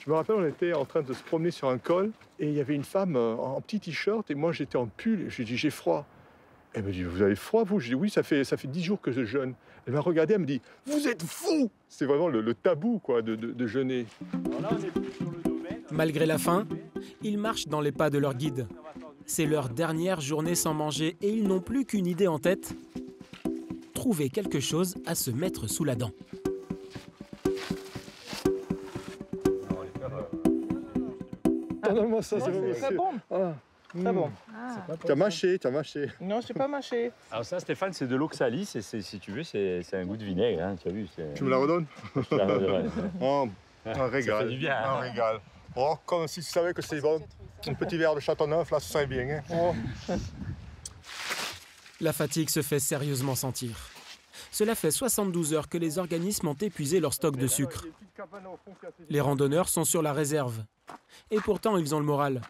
Je me rappelle, on était en train de se promener sur un col et il y avait une femme en petit t-shirt et moi j'étais en pull. Je lui ai dit j'ai froid. Elle me dit vous avez froid vous? Je lui ai dit oui, ça fait 10 jours que je jeûne. Elle m'a regardé, elle me dit vous êtes fou. C'est vraiment le tabou quoi, de jeûner. Malgré la faim, ils marchent dans les pas de leur guide. C'est leur dernière journée sans manger et ils n'ont plus qu'une idée en tête. Trouver quelque chose à se mettre sous la dent. Donne-moi ça, c'est C'est très bon. Très bon. T'as mâché. Non, c'est pas mâché. Alors ça, Stéphane, c'est de l'eau que salisse et si tu veux, c'est un goût de vinaigre, hein, tu as vu. Tu me la redonnes? Je te la redonnerai. Oh, un régal. Ça fait du bien. Un régal. Oh, comme si tu savais que c'est bon. Un petit verre de Châteauneuf, là, ça sent bien. Hein. Oh. La fatigue se fait sérieusement sentir. Cela fait 72 heures que les organismes ont épuisé leur stock de sucre. Les randonneurs sont sur la réserve. Et pourtant, ils ont le moral.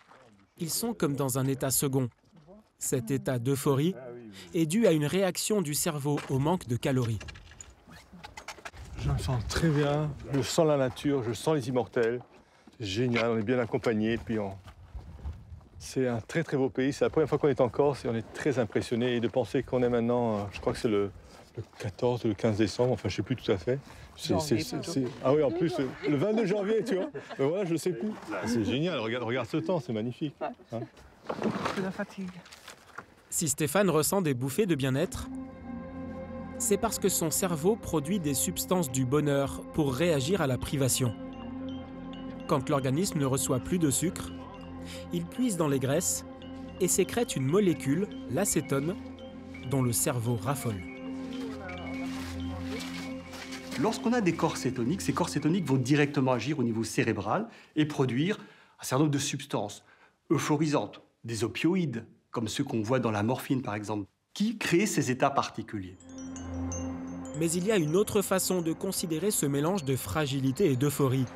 Ils sont comme dans un état second. Cet état d'euphorie est dû à une réaction du cerveau au manque de calories. Je me sens très bien. Je sens la nature, je sens les immortels. C'est génial, on est bien accompagnés. Puis c'est un très très beau pays. C'est la première fois qu'on est en Corse et on est très impressionnés. Et de penser qu'on est maintenant, je crois que c'est le 14 ou le 15 décembre, enfin je ne sais plus tout à fait. Ah oui, en plus, le 22 janvier, tu vois. Mais voilà, je ne sais plus. C'est génial, regarde ce temps, c'est magnifique. Hein? C'est la fatigue. Si Stéphane ressent des bouffées de bien-être, c'est parce que son cerveau produit des substances du bonheur pour réagir à la privation. Quand l'organisme ne reçoit plus de sucre, il puise dans les graisses et sécrète une molécule, l'acétone, dont le cerveau raffole. Lorsqu'on a des corps cétoniques, ces corps cétoniques vont directement agir au niveau cérébral et produire un certain nombre de substances euphorisantes, des opioïdes, comme ceux qu'on voit dans la morphine par exemple, qui créent ces états particuliers. Mais il y a une autre façon de considérer ce mélange de fragilité et d'euphorie.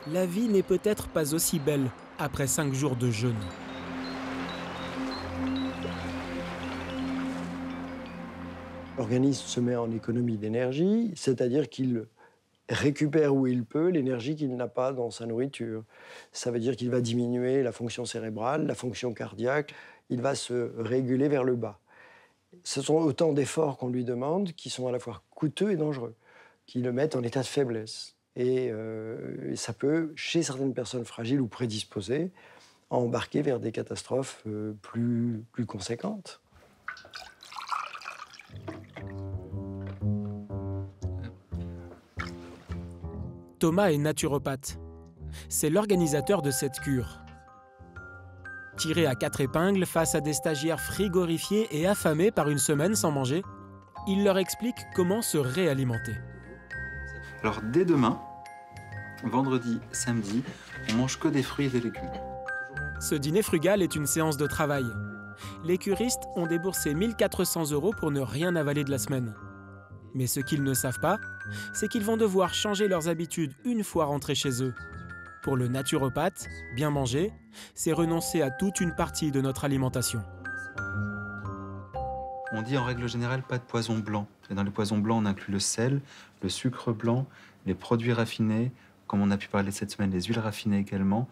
La vie n'est peut-être pas aussi belle après 5 jours de jeûne. L'organisme se met en économie d'énergie, c'est-à-dire qu'il récupère où il peut l'énergie qu'il n'a pas dans sa nourriture. Ça veut dire qu'il va diminuer la fonction cérébrale, la fonction cardiaque, il va se réguler vers le bas. Ce sont autant d'efforts qu'on lui demande qui sont à la fois coûteux et dangereux, qui le mettent en état de faiblesse. Et ça peut, chez certaines personnes fragiles ou prédisposées, embarquer vers des catastrophes plus conséquentes. Thomas est naturopathe. C'est l'organisateur de cette cure. Tiré à 4 épingles face à des stagiaires frigorifiés et affamés par une semaine sans manger, il leur explique comment se réalimenter. Alors dès demain, vendredi, samedi, on mange que des fruits et des légumes. Ce dîner frugal est une séance de travail. Les curistes ont déboursé 1 400 € pour ne rien avaler de la semaine. Mais ce qu'ils ne savent pas, c'est qu'ils vont devoir changer leurs habitudes une fois rentrés chez eux. Pour le naturopathe, bien manger, c'est renoncer à toute une partie de notre alimentation. On dit en règle générale pas de poison blanc. Et dans les poisons blancs, on inclut le sel, le sucre blanc, les produits raffinés, comme on a pu parler cette semaine, les huiles raffinées également,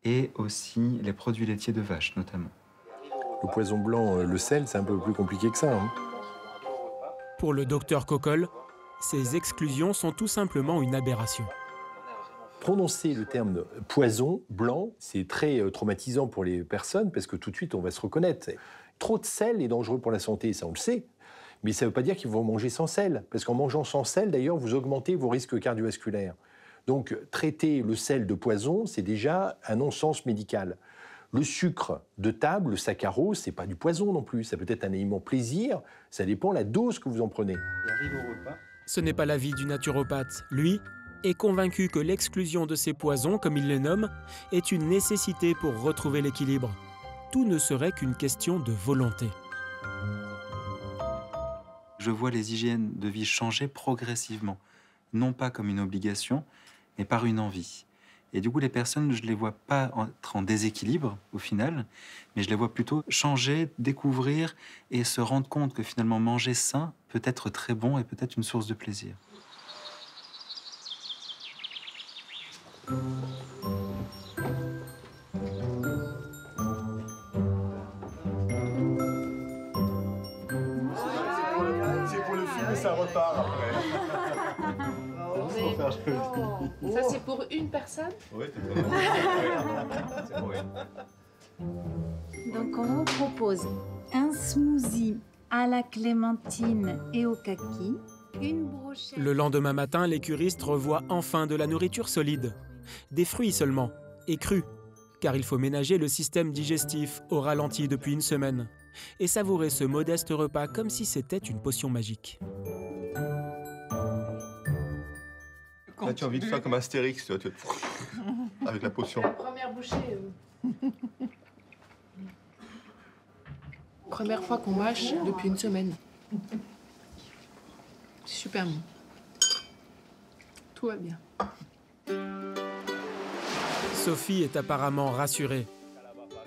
et aussi les produits laitiers de vache notamment. Le poison blanc, le sel, c'est un peu plus compliqué que ça. Hein. Pour le docteur Cocolle, ces exclusions sont tout simplement une aberration. Prononcer le terme poison blanc, c'est très traumatisant pour les personnes parce que tout de suite, on va se reconnaître. Trop de sel est dangereux pour la santé, ça on le sait. Mais ça ne veut pas dire qu'il faut manger sans sel. Parce qu'en mangeant sans sel, d'ailleurs, vous augmentez vos risques cardiovasculaires. Donc, traiter le sel de poison, c'est déjà un non-sens médical. Le sucre de table, le saccharose, c'est pas du poison non plus. Ça peut être un aliment plaisir, ça dépend de la dose que vous en prenez. Ce n'est pas l'avis du naturopathe. Lui est convaincu que l'exclusion de ces poisons, comme il les nomme, est une nécessité pour retrouver l'équilibre. Tout ne serait qu'une question de volonté. Je vois les hygiènes de vie changer progressivement, non pas comme une obligation, mais par une envie. Et du coup, les personnes, je ne les vois pas être en déséquilibre au final, mais je les vois plutôt changer, découvrir et se rendre compte que finalement manger sain peut être très bon et peut être une source de plaisir. Ça repart après. Ça, c'est pour une personne? Oui, Donc, on vous propose un smoothie à la clémentine et au kaki, une brochette... Le lendemain matin, les curistes revoient enfin de la nourriture solide. Des fruits seulement, et crus, car il faut ménager le système digestif au ralenti depuis une semaine, et savourer ce modeste repas comme si c'était une potion magique. Là, tu as envie de faire comme Astérix, tu vois, avec la potion. La première bouchée. Première fois qu'on mâche depuis une semaine. C'est super bon. Tout va bien. Sophie est apparemment rassurée,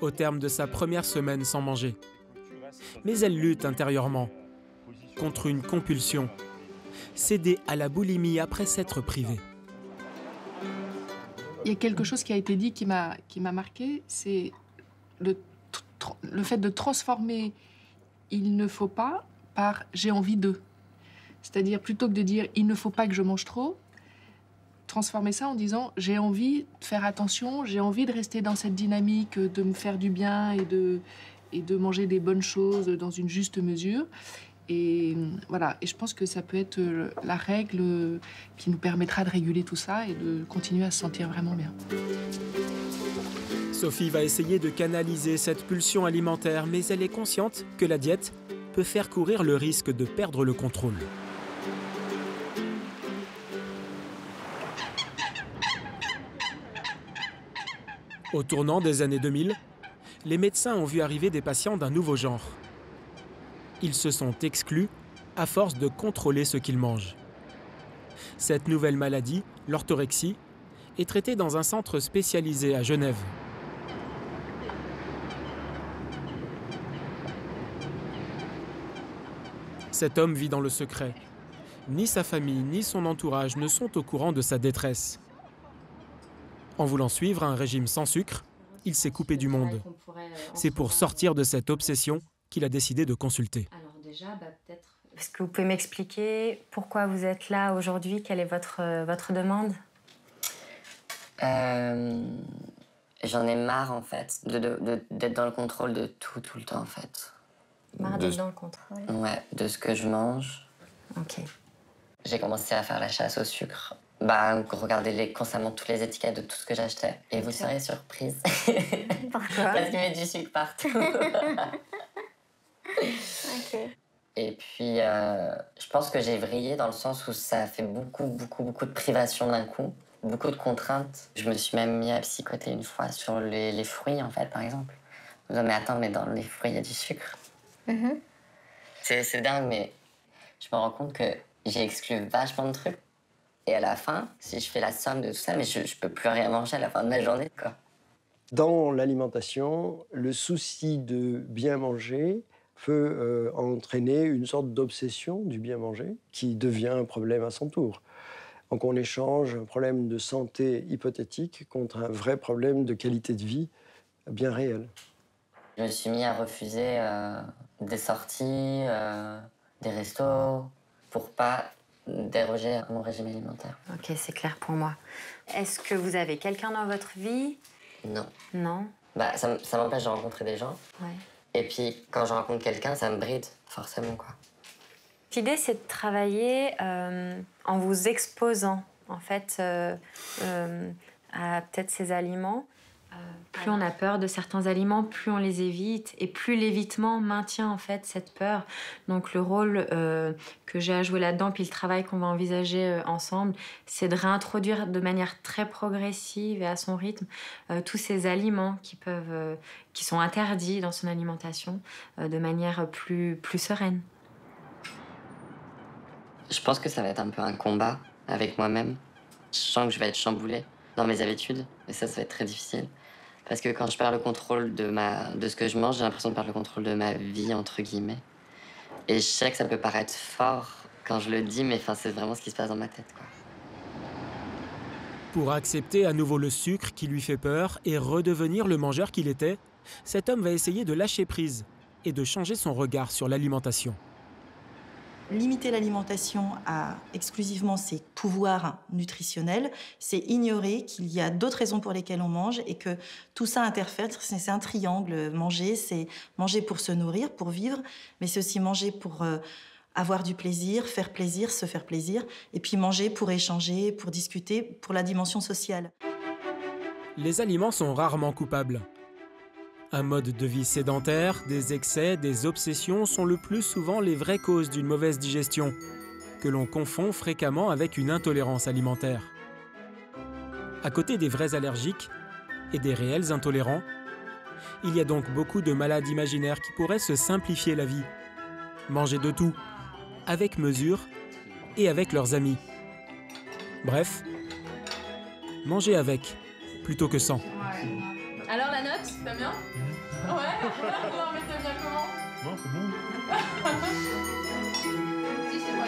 au terme de sa première semaine sans manger. Mais elle lutte intérieurement contre une compulsion, céder à la boulimie après s'être privée. Il y a quelque chose qui a été dit qui m'a marqué, c'est le fait de transformer « il ne faut pas » par « j'ai envie de ». C'est-à-dire, plutôt que de dire « il ne faut pas que je mange trop », transformer ça en disant « j'ai envie de faire attention, j'ai envie de rester dans cette dynamique, de me faire du bien et de manger des bonnes choses dans une juste mesure ». Et voilà, et je pense que ça peut être la règle qui nous permettra de réguler tout ça et de continuer à se sentir vraiment bien. Sophie va essayer de canaliser cette pulsion alimentaire, mais elle est consciente que la diète peut faire courir le risque de perdre le contrôle. Au tournant des années 2000, les médecins ont vu arriver des patients d'un nouveau genre. Ils se sont exclus à force de contrôler ce qu'ils mangent. Cette nouvelle maladie, l'orthorexie, est traitée dans un centre spécialisé à Genève. Cet homme vit dans le secret. Ni sa famille, ni son entourage ne sont au courant de sa détresse. En voulant suivre un régime sans sucre, il s'est coupé du monde. C'est pour sortir de cette obsession qu'il a décidé de consulter. Alors déjà, peut-être... Est-ce que vous pouvez m'expliquer pourquoi vous êtes là aujourd'hui? Quelle est votre demande? J'en ai marre, en fait, d'être dans le contrôle de tout le temps, en fait. Marre d'être dans le contrôle? Ouais, de ce que je mange. Ok. J'ai commencé à faire la chasse au sucre. Regarder constamment toutes les étiquettes de tout ce que j'achetais. Et vous serez surprise. Pourquoi? Parce qu'il met du sucre partout. Ok. Et puis, je pense que j'ai vrillé dans le sens où ça fait beaucoup de privations d'un coup. Beaucoup de contraintes. Je me suis même mis à psychoter une fois sur les fruits, en fait, par exemple. Je me disais, mais attends, mais dans les fruits, il y a du sucre. Mm-hmm. C'est dingue, mais je me rends compte que j'ai exclu vachement de trucs. Et à la fin, si je fais la somme de tout ça, mais je peux plus rien manger à la fin de la journée, quoi. Dans l'alimentation, le souci de bien manger peut entraîner une sorte d'obsession du bien manger qui devient un problème à son tour. Donc on échange un problème de santé hypothétique contre un vrai problème de qualité de vie bien réel. Je me suis mis à refuser des sorties, des restos, pour pas déroger à mon régime alimentaire. Ok, c'est clair pour moi. Est-ce que vous avez quelqu'un dans votre vie? Non. Non? Bah, ça m'empêche de rencontrer des gens. Ouais. Et puis, quand je rencontre quelqu'un, ça me bride, forcément, quoi. L'idée, c'est de travailler en vous exposant, en fait, à peut-être ces aliments. Plus on a peur de certains aliments, plus on les évite, et plus l'évitement maintient, en fait, cette peur. Donc, le rôle que j'ai à jouer là-dedans, puis le travail qu'on va envisager ensemble, c'est de réintroduire de manière très progressive et à son rythme tous ces aliments qui sont interdits dans son alimentation de manière plus sereine. Je pense que ça va être un peu un combat avec moi-même. Je sens que je vais être chamboulée dans mes habitudes, et ça va être très difficile. Parce que quand je perds le contrôle de ce que je mange, j'ai l'impression de perdre le contrôle de ma vie, entre guillemets. Et je sais que ça peut paraître fort quand je le dis, mais c'est vraiment ce qui se passe dans ma tête, quoi. Pour accepter à nouveau le sucre qui lui fait peur et redevenir le mangeur qu'il était, cet homme va essayer de lâcher prise et de changer son regard sur l'alimentation. Limiter l'alimentation à exclusivement ses pouvoirs nutritionnels, c'est ignorer qu'il y a d'autres raisons pour lesquelles on mange et que tout ça interfère. C'est un triangle. Manger, c'est manger pour se nourrir, pour vivre, mais c'est aussi manger pour avoir du plaisir, se faire plaisir, et puis manger pour échanger, pour discuter, pour la dimension sociale. Les aliments sont rarement coupables. Un mode de vie sédentaire, des excès, des obsessions sont le plus souvent les vraies causes d'une mauvaise digestion, que l'on confond fréquemment avec une intolérance alimentaire. À côté des vrais allergiques et des réels intolérants, il y a donc beaucoup de malades imaginaires qui pourraient se simplifier la vie. Manger de tout, avec mesure et avec leurs amis. Bref, manger avec, plutôt que sans. Alors la note, t'aimes bien? Ouais. Non mais t'aimes bien comment? Non, c'est bon. Si, c'est moi.